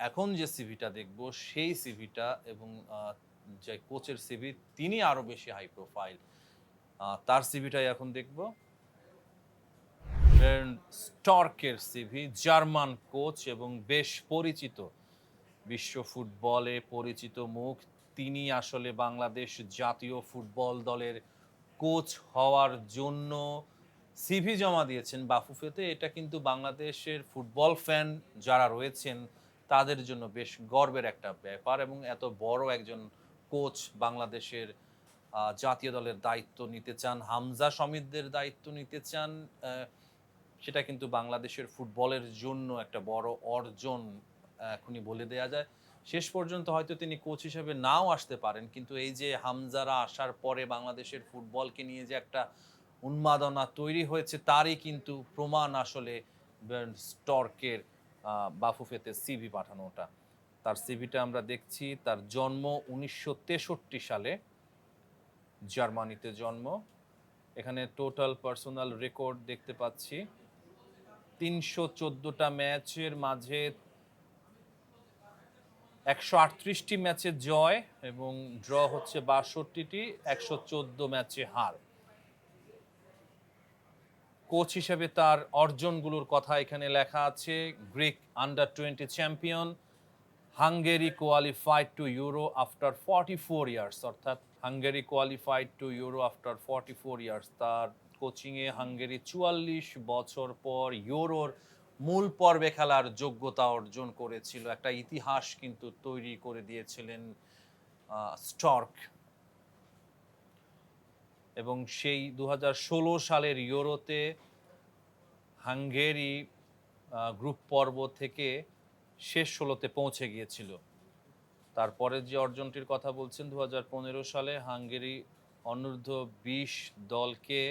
এখন যে সিভিটা দেখব সেই সিভিটা এবং যে কোচের সিভি তিনি আরো বেশি হাই প্রোফাইল। তার সিভিটাই এখন দেখব। বের্ন্ড স্টর্কের সিভি, জার্মান কোচ এবং বেশ পরিচিত, বিশ্ব ফুটবলে পরিচিত মুখ। তিনি আসলে বাংলাদেশ জাতীয় ফুটবল দলের কোচ হওয়ার জন্য সিভি জমা দিয়েছেন বাফুফেতে। এটা কিন্তু বাংলাদেশের ফুটবল ফ্যান যারা রয়েছেন তাদের জন্য বেশ গর্বের একটা ব্যাপার এবং এত বড় একজন কোচ বাংলাদেশের জাতীয় দলের দায়িত্ব নিতে চান, হামজা সমিতদের দায়িত্ব নিতে চান। সেটা কিন্তু বাংলাদেশের ফুটবলের জন্য একটা বড় অর্জন এখনই বলে দেয়া যায়। শেষ পর্যন্ত হয়তো তিনি কোচ হিসেবে নাও আসতে পারেন, কিন্তু এই যে হামজারা আসার পরে বাংলাদেশের ফুটবলকে নিয়ে যে একটা উন্মাদনা তৈরি হয়েছে তারই কিন্তু প্রমাণ আসলে বের্ন্ড স্টর্কের বাফুফেতে সিভি পাঠানোটা। তার সিভিটা আমরা দেখছি, তার জন্ম ১৯৬৩ সালে, জার্মানিতে জন্ম। এখানে টোটাল পার্সোনাল রেকর্ড দেখতে পাচ্ছি ৩১৪টা ম্যাচের মাঝে ১৩৮টি ম্যাচে জয় এবং ড্র হচ্ছে ৬২টি, ১১৪ ম্যাচে হার। কোচ হিসেবে তার অর্জনগুলোর কথা এখানে লেখা আছে। Greek under twenty champion, Hungary qualified to Euro after 44 years, অর্থাৎ Hungary qualified to Euro after 44 years. তার কোচিংয়ে হাঙ্গেরি ৪৪ বছর পর ইউরোর মূল পর্বে খেলার যোগ্যতা অর্জন করেছিল। একটা ইতিহাস কিন্তু তৈরি করে দিয়েছিলেন স্টর্ক। এবং সেই ২০১৬ সালের ইউরোতে হাঙ্গেরি গ্রুপ পর্ব থেকে শেষ ১৬তে পৌঁছে গিয়েছিল। তারপরে যে অর্জনটির কথা বলছেন ২০১৫ সালে হাঙ্গেরি অনূর্ধ্ব-২০ দলকে,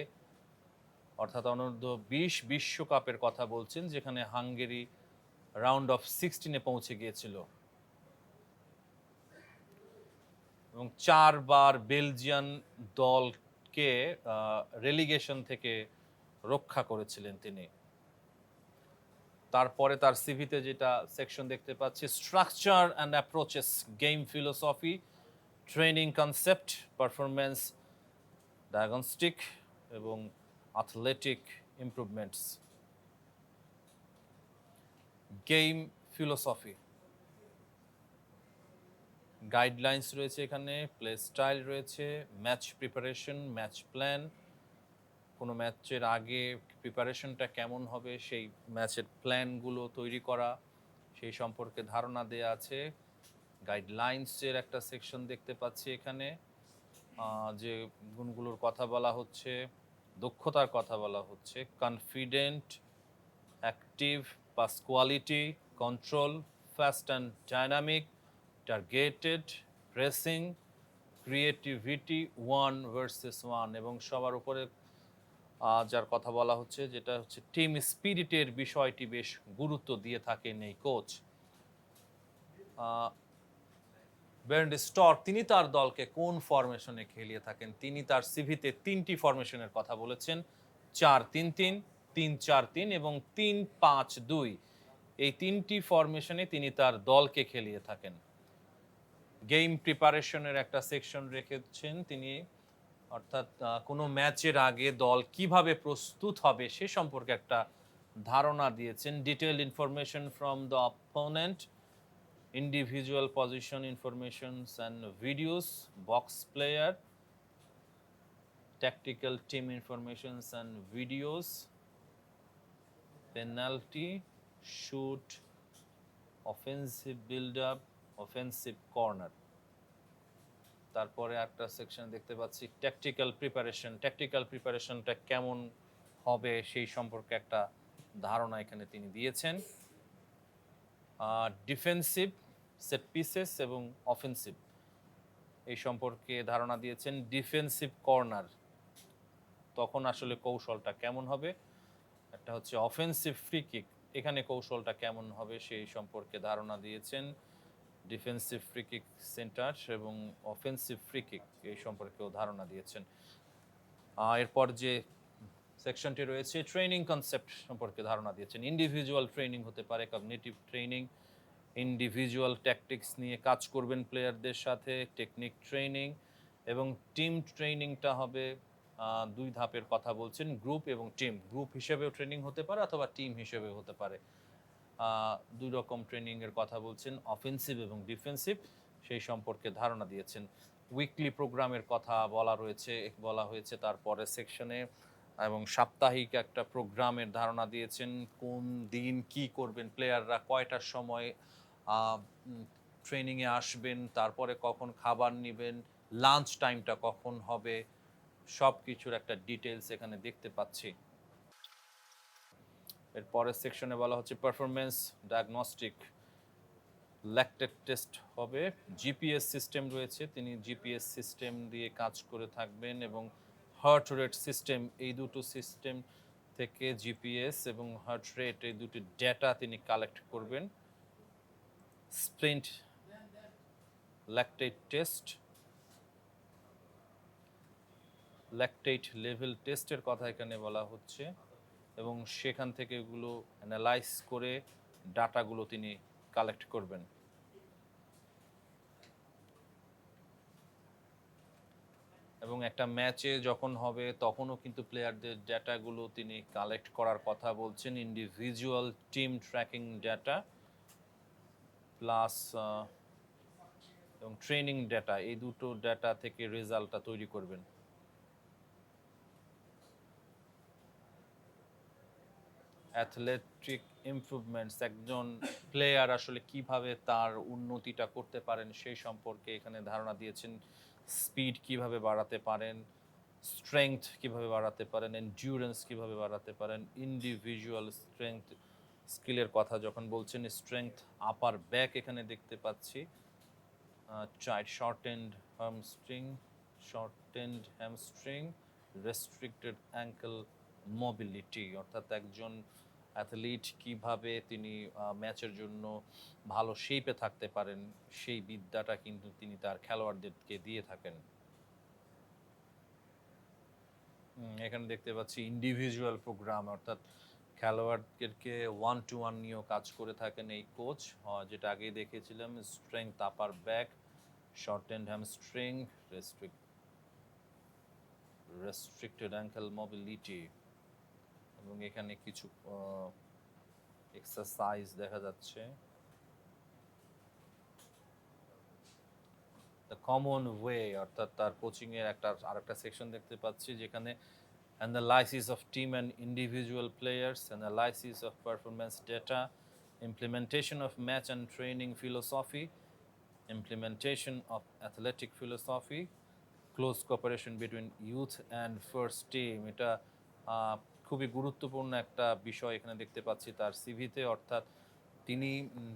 অর্থাৎ অনূর্ধ্ব-২০ বিশ্বকাপের কথা বলছেন, যেখানে হাঙ্গেরি রাউন্ড অফ 16-এ পৌঁছে গিয়েছিল এবং ৪ বার বেলজিয়ান দলকে রেলিগেশন থেকে রক্ষা করেছিলেন তিনি। তারপরে তার সিভিতে যেটা সেকশন দেখতে পাচ্ছি, structure and approaches, game philosophy, training concept, performance diagnostic এবং athletic improvements. Game philosophy, guidelines রয়েছে এখানে, প্লে স্টাইল রয়েছে, ম্যাচ প্রিপারেশন, ম্যাচ প্ল্যান, কোনো ম্যাচের আগে প্রিপারেশনটা কেমন হবে সেই ম্যাচের প্ল্যানগুলো তৈরি করা, সেই সম্পর্কে ধারণা দেয়া আছে। গাইডলাইন্সের একটা সেকশন দেখতে পাচ্ছি এখানে, যে গুণগুলোর কথা বলা হচ্ছে, দক্ষতার কথা বলা হচ্ছে, confident, active, pass quality, control, fast and dynamic, targeted, pressing, creativity, one versus one, এবং সবার উপরে যার কথা বলা হচ্ছে যেটা হচ্ছে টিম স্পিরিটের বিষয়টি বেশ গুরুত্ব দিয়ে থাকেন এই কোচ। বের্ন্ড স্টর্ক তিনি তার দলকে কোন ফরমেশনে খেলিয়ে থাকেন? তিনি তার সিভিতে ৩টি ফরমেশনের কথা বলেছেন, ৪-৩-৩, ৩-৪-৩ এবং ৩-৫-২। এই ৩টি ফরমেশনে তিনি তার দলকে খেলিয়ে থাকেন। গেম প্রিপারেশনের একটা সেকশন রেখেছেন তিনি, অর্থাৎ কোনো ম্যাচের আগে দল কিভাবে প্রস্তুত হবে সে সম্পর্কে একটা ধারণা দিয়েছেন। Detailed information from the opponent, individual position informations and videos, box player, tactical team informations and videos, penalty, shoot, offensive build up, offensive corner. তারপরে একটা সেকশন দেখতে পাচ্ছি ট্যাকটিক্যাল প্রিপারেশন, ট্যাকটিক্যাল প্রিপারেশনটা কেমন হবে সেই সম্পর্কে একটা ধারণা এখানে তিনি দিয়েছেন। ডিফেন্সিভ, সেট পিসেস এবং অফেন্সিভ এই সম্পর্কে ধারণা দিয়েছেন। ডিফেন্সিভ কর্নার তখন আসলে কৌশলটা কেমন হবে, একটা হচ্ছে অফেন্সিভ ফ্রি কিক, এখানে কৌশলটা কেমন হবে সেই সম্পর্কে ধারণা দিয়েছেন। ডিফেন্সিভ ফ্রি কিক সেন্টার এবং অফেন্সিভ ফ্রি কিক এই সম্পর্কেও ধারণা দিয়েছেন। এরপর যে সেকশনটি রয়েছে ট্রেনিং কনসেপ্ট সম্পর্কে ধারণা দিয়েছেন। ইন্ডিভিজুয়াল ট্রেনিং হতে পারে, কগনিটিভ ট্রেনিং, ইন্ডিভিজুয়াল ট্যাকটিক্স নিয়ে কাজ করবেন প্লেয়ারদের সাথে, টেকনিক ট্রেনিং এবং টিম ট্রেনিংটা হবে দুই ধাপের কথা বলছেন, গ্রুপ এবং টিম। গ্রুপ হিসেবেও ট্রেনিং হতে পারে অথবা টিম হিসেবেও হতে পারে। দুই রকম ট্রেনিংয়ের কথা বলছেন, অফেন্সিভ এবং ডিফেন্সিভ, সেই সম্পর্কে ধারণা দিয়েছেন। উইকলি প্রোগ্রামের কথা বলা হয়েছে তারপরে সেকশনে, এবং সাপ্তাহিক একটা প্রোগ্রামের ধারণা দিয়েছেন। কোন দিন কি করবেন, প্লেয়াররা কয়টার সময় ট্রেনিংয়ে আসবেন, তারপরে কখন খাবার নেবেন, লাঞ্চ টাইমটা কখন হবে, সব কিছুর একটা ডিটেলস এখানে দেখতে পাচ্ছি। এর পরের সেকশনে বলা হচ্ছে পারফরমেন্স ডায়াগনস্টিক, ল্যাকটেট টেস্ট হবে, জিপিএস সিস্টেম রয়েছে, তিনি জিপিএস সিস্টেম দিয়ে কাজ করে থাকবেন, এবং হার্ট রেট সিস্টেম, এই দুটো সিস্টেম থেকে জিপিএস এবং হার্ট রেট এই দুটি ডেটা তিনি কালেক্ট করবেন। Splint lactate test, lactate level টেস্টের কথা এখানে বলা হচ্ছে, এবং সেখান থেকে এগুলো অ্যানালাইজ করে ডাটাগুলো তিনি কালেক্ট করবেন। এবং একটা ম্যাচে যখন হবে তখনও কিন্তু প্লেয়ারদের ডেটাগুলো তিনি কালেক্ট করার কথা বলছেন, individual team tracking data plus এবং ট্রেনিং ডেটা, এই দুটো ডেটা থেকে রেজাল্টটা তৈরি করবেন। অ্যাথলেটিক ইমপ্রুভমেন্টস, একজন প্লেয়ার আসলে কিভাবে তার উন্নতিটা করতে পারেন সেই সম্পর্কে এখানে ধারণা দিয়েছেন। স্পিড কিভাবে বাড়াতে পারেন, স্ট্রেংথ কিভাবে বাড়াতে পারেন, এন্ডিউরেন্স কিভাবে বাড়াতে পারেন, ইন্ডিভিজুয়াল স্ট্রেংথ স্কিলের কথা যখন বলছেন, স্ট্রেংথ আপার ব্যাক এখানে দেখতে পাচ্ছি, শর্টেন্ড হ্যামস্ট্রিং, রেস্ট্রিক্টেড অ্যাঙ্কেল মোবিলিটি, অর্থাৎ একজন অ্যাথলিট কিভাবে তিনি ম্যাচের জন্য ভালো শেপে থাকতে পারেন সেই বিদ্যাটা কিন্তু তিনি তার খেলোয়াড়দেরকে দিয়ে থাকেন। এখানে দেখতে পাচ্ছি ইন্ডিভিজুয়াল প্রোগ্রাম, অর্থাৎ খেলোয়াড়দেরকে ওয়ান টু ওয়ান নিয়েও কাজ করে থাকেন এই কোচ, যেটা আগেই দেখেছিলাম, strength upper back, shortened hamstring, restricted ankle mobility, এবং এখানে কিছু এক্সারসাইজ দেখা যাচ্ছে। দ্য কমন ওয়ে, অর্থাৎ তার কোচিং এর আরেকটা সেকশন দেখতে পাচ্ছি যেখানে analysis of team and individual players, analysis of performance data, implementation of match and training philosophy, implementation of athletic philosophy, close cooperation between youth and first team। এটা খুবই গুরুত্বপূর্ণ একটা বিষয় এখানে দেখতে পাচ্ছি তার সিভিতে, অর্থাৎ তিনি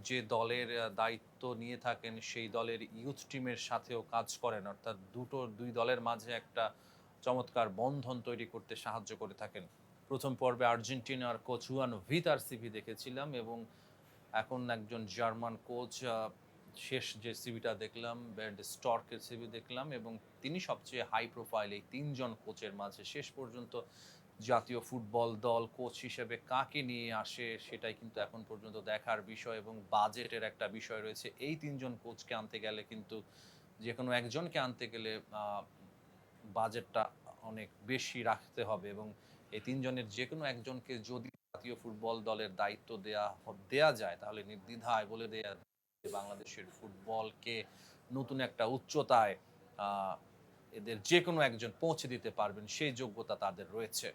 যে দলের দায়িত্ব নিয়ে থাকেন সেই দলের ইউথ টিমের সাথেও কাজ করেন, অর্থাৎ দুই দলের মাঝে একটা চমৎকার বন্ধন তৈরি করতে সাহায্য করে থাকেন। প্রথম পর্বে আর্জেন্টিনার কোচ হুয়ান ভিতার সিভি দেখেছিলাম, এবং এখন একজন জার্মান কোচ, শেষ যে সিভিটা দেখলাম বেন্ট স্টর্কের সিভি দেখলাম, এবং তিনি সবচেয়ে হাই প্রোফাইল এই তিনজন কোচের মাঝে। শেষ পর্যন্ত জাতীয় ফুটবল দল কোচ হিসেবে কাকে নিয়ে আসে সেটাই কিন্তু এখন পর্যন্ত দেখার বিষয়, এবং বাজেটের একটা বিষয় রয়েছে। এই তিনজন কোচকে আনতে গেলে কিন্তু যে কোনো একজনকে আনতে গেলে বাজেটটা অনেক বেশি রাখতে হবে, এবং এই তিনজনের যে কোনো একজনকে যদি জাতীয় ফুটবল দলের দায়িত্ব দেয়া যায় তাহলে নির্দ্বিধায় বলে দেয়া বাংলাদেশের ফুটবলকে নতুন একটা উচ্চতায় এদের যে কোনো একজন পৌঁছে দিতে পারবেন, সেই যোগ্যতা তাদের রয়েছে।